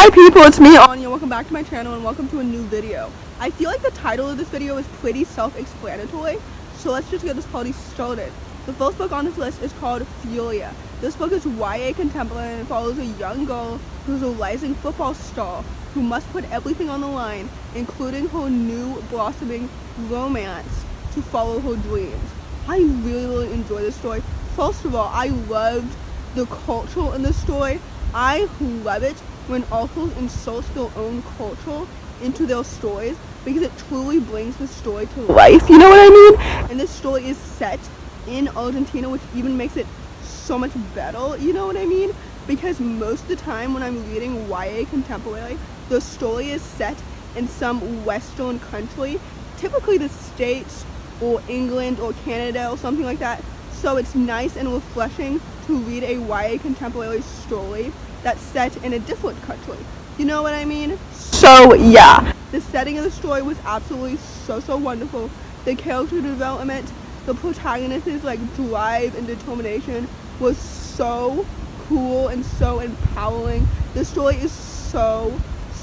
Hi people, it's me Anja, welcome back to my channel and welcome to a new video. I feel like the title of this video is pretty self-explanatory, so let's just get this party started. The first book on this list is called Furia. This book is YA contemporary and follows a young girl who's a rising football star who must put everything on the line, including her new blossoming romance, to follow her dreams. I really enjoy this story. First of all, I loved the culture in this story. I love it when authors insert their own culture into their stories because it truly brings the story to life, you know what I mean? And this story is set in Argentina, which even makes it so much better, you know what I mean? Because most of the time when I'm reading YA contemporary, the story is set in some Western country, typically the States or England or Canada or something like that. So it's nice and refreshing to read a YA contemporary story that's set in a different country. You know what I mean? So yeah, the setting of the story was absolutely so wonderful. The character development, the protagonist's like drive and determination was so cool and so empowering. The story is so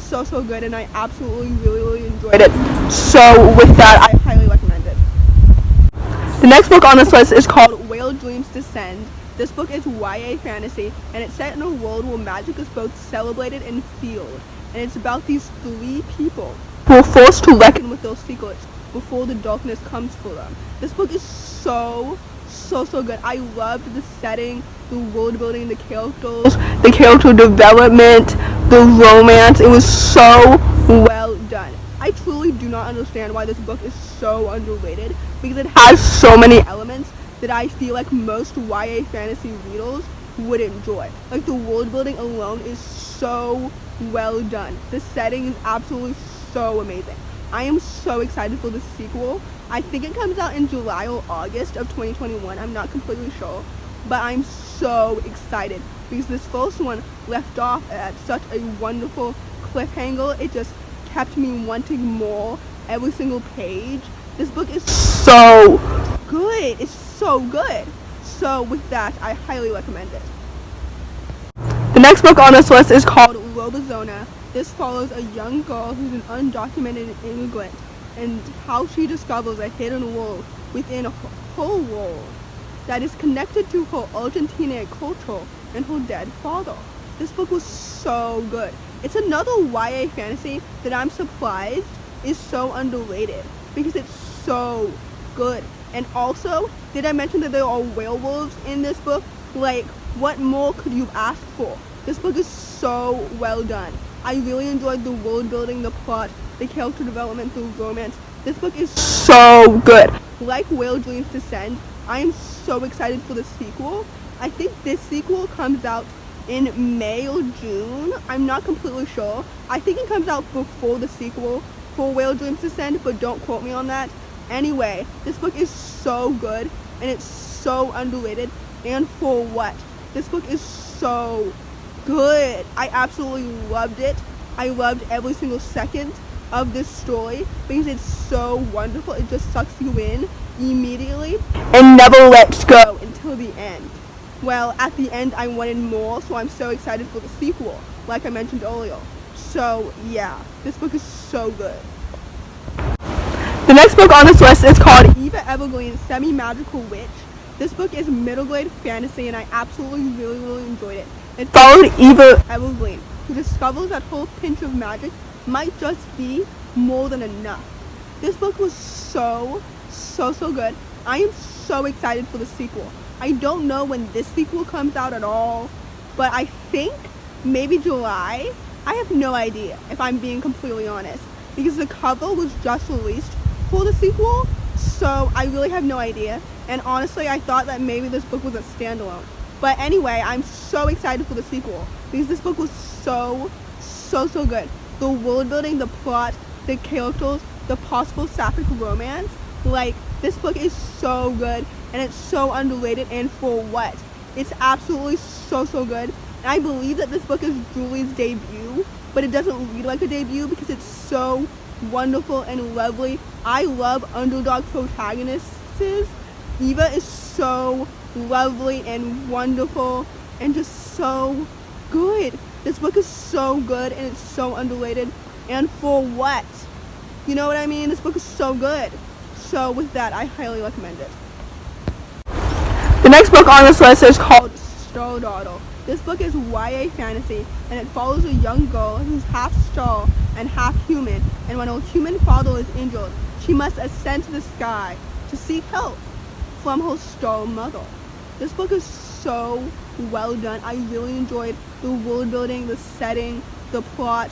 good and I absolutely really enjoyed it. So with that, I highly recommend it. The next book on this list is called Where Dreams Descend. This book is YA fantasy, and it's set in a world where magic is both celebrated and feared. And it's about these three people who are forced to reckon with their secrets before the darkness comes for them. This book is so good. I loved the setting, the world building, the characters, the character development, the romance. It was so well done. I truly do not understand why this book is so underrated because it has so many elements that I feel like most YA fantasy readers would enjoy. Like the world building alone is so well done. The setting is absolutely so amazing. I am so excited for the sequel. I think it comes out in July or August of 2021. I'm not completely sure. But I'm so excited because this first one left off at such a wonderful cliffhanger. It just kept me wanting more every single page. This book is so good. It's so good. So with that, I highly recommend it. The next book on this list is called Lobizona. This follows a young girl who's an undocumented immigrant and how she discovers a hidden world within her world that is connected to her Argentinian culture and her dead father. This book was so good. It's another YA fantasy that I'm surprised is so underrated because it's so good. And also, did I mention that there are werewolves in this book? Like, what more could you ask for? This book is so well done. I really enjoyed the world building, the plot, the character development, the romance. This book is so good. Like Where Dreams Descend, I am so excited for the sequel. I think this sequel comes out in May or June. I'm not completely sure. I think it comes out before the sequel for Where Dreams Descend, but don't quote me on that. Anyway, this book is so good and it's so underrated, and for what? This book is so good. I absolutely loved it. I loved every single second of this story because it's so wonderful. It just sucks you in immediately and never lets go until the end. Well, at the end I wanted more, so I'm so excited for the sequel, like I mentioned earlier. So yeah, this book is so good. The next book on this list is called Eva Evergreen, Semi-Magical Witch. This book is middle grade fantasy and I absolutely really enjoyed it. It followed Eva Evergreen, who discovers that her pinch of magic might just be more than enough. This book was so good. I am so excited for the sequel. I don't know when this sequel comes out at all, but I think maybe July. I have no idea if I'm being completely honest because the cover was just released for the sequel, so I really have no idea. And honestly, I thought that maybe this book was a standalone. But anyway, I'm so excited for the sequel because this book was so good. The world building, the plot, the characters, the possible sapphic romance. Like, this book is so good and it's so underrated, and for what? It's absolutely so good. And I believe that this book is Julie's debut, but it doesn't read like a debut because it's so wonderful and lovely. I love underdog protagonists. Eva is so lovely and wonderful and just so good. This book is so good and it's so underrated. And for what? You know what I mean? This book is so good. So with that, I highly recommend it. The next book on this list is called Stardottle. This book is YA fantasy, and it follows a young girl who's half star and half human, and when her human father is injured, she must ascend to the sky to seek help from her star mother. This book is so well done. I really enjoyed the world building, the setting, the plot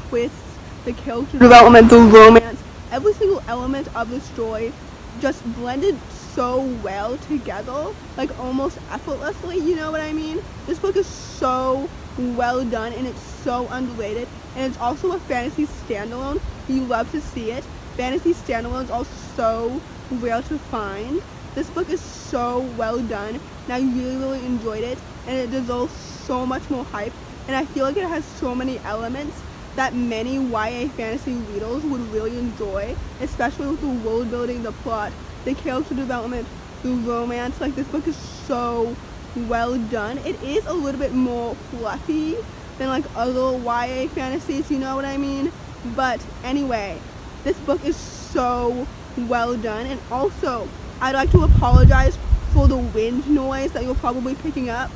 twists, the character development, the romance. Every single element of the story just blended so well together, like almost effortlessly, you know what I mean? This book is so well done and it's so underrated, and it's also a fantasy standalone. You love to see it. Fantasy standalones are so rare to find. This book is so well done and I really enjoyed it, and it deserves so much more hype, and I feel like it has so many elements that many YA fantasy readers would really enjoy, especially with the world building, the plot, the character development, the romance. Like, this book is so well done. It is a little bit more fluffy than like other YA fantasies, you know what I mean? But anyway, this book is so well done. And also, I'd like to apologize for the wind noise that you're probably picking up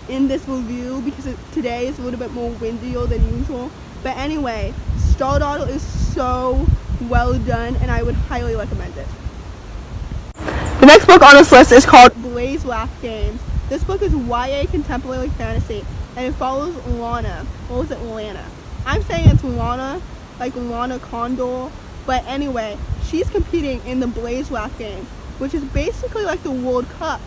in this review, because today is a little bit more windier than usual. But anyway, Stardottle is so well done and I would highly recommend it. The next book on this list is called Blazewrath Games. This book is YA contemporary fantasy, and it follows Lana, or is it Lana? I'm saying it's Lana, like Lana Condor, but anyway, she's competing in the Blazewrath Games, which is basically like the World Cup,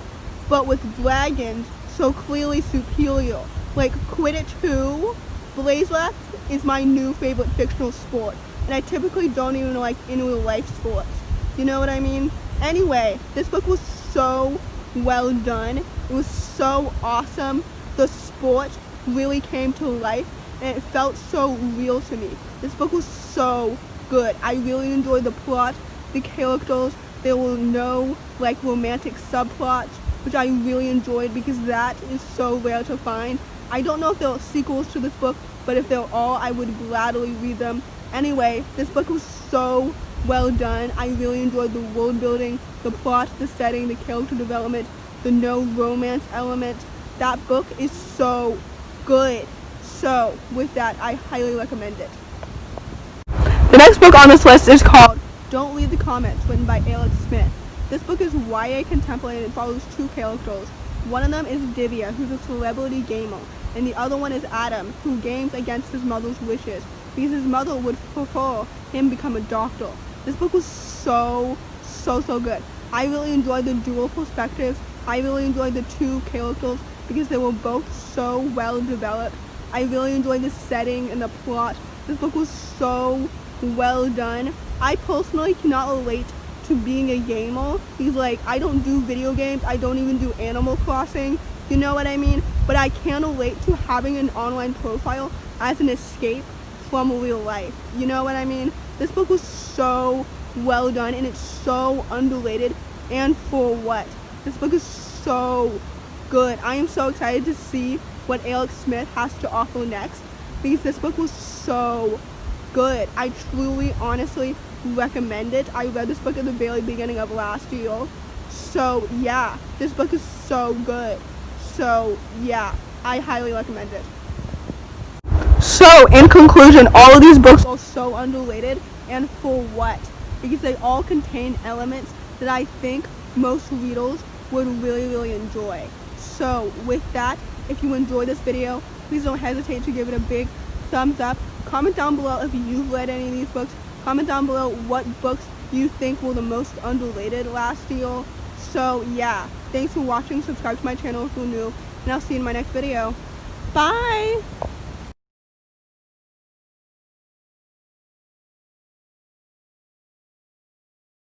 but with dragons, so clearly superior. Like Quidditch who? Blazewrath is my new favorite fictional sport, and I typically don't even like in real life sports. You know what I mean? Anyway, this book was so well done. It was so awesome. The sport really came to life and it felt so real to me. This book was so good. I really enjoyed the plot, the characters. There were no like romantic subplots, which I really enjoyed because that is so rare to find. I don't know if there are sequels to this book, but if there are, I would gladly read them. Anyway, this book was so well done. I really enjoyed the world building, the plot, the setting, the character development, the no romance element. That book is so good. So with that, I highly recommend it. The next book on this list is called Don't Read the Comments, written by Alex Smith. This book is YA contemporary and it follows two characters. One of them is Divya, who's a celebrity gamer, and the other one is Adam, who games against his mother's wishes because his mother would prefer him become a doctor. This book was so good. I really enjoyed the dual perspectives. I really enjoyed the two characters because they were both so well developed. I really enjoyed the setting and the plot. This book was so well done. I personally cannot relate to being a gamer because like I don't do video games. I don't even do Animal Crossing. You know what I mean? But I can relate to having an online profile as an escape from real life. You know what I mean? This book was so well done and it's so underrated, and for what? This book is so good. I am so excited to see what Alex Smith has to offer next because this book was so good. I truly, honestly recommend it. I read this book at the very beginning of last year. So yeah, this book is so good. So yeah, I highly recommend it. So in conclusion, all of these books are so underrated, and for what? Because they all contain elements that I think most readers would really enjoy. So with that, if you enjoyed this video, please don't hesitate to give it a big thumbs up. Comment down below if you've read any of these books. Comment down below what books you think were the most underrated last year. So yeah, thanks for watching. Subscribe to my channel if you're new, and I'll see you in my next video. Bye!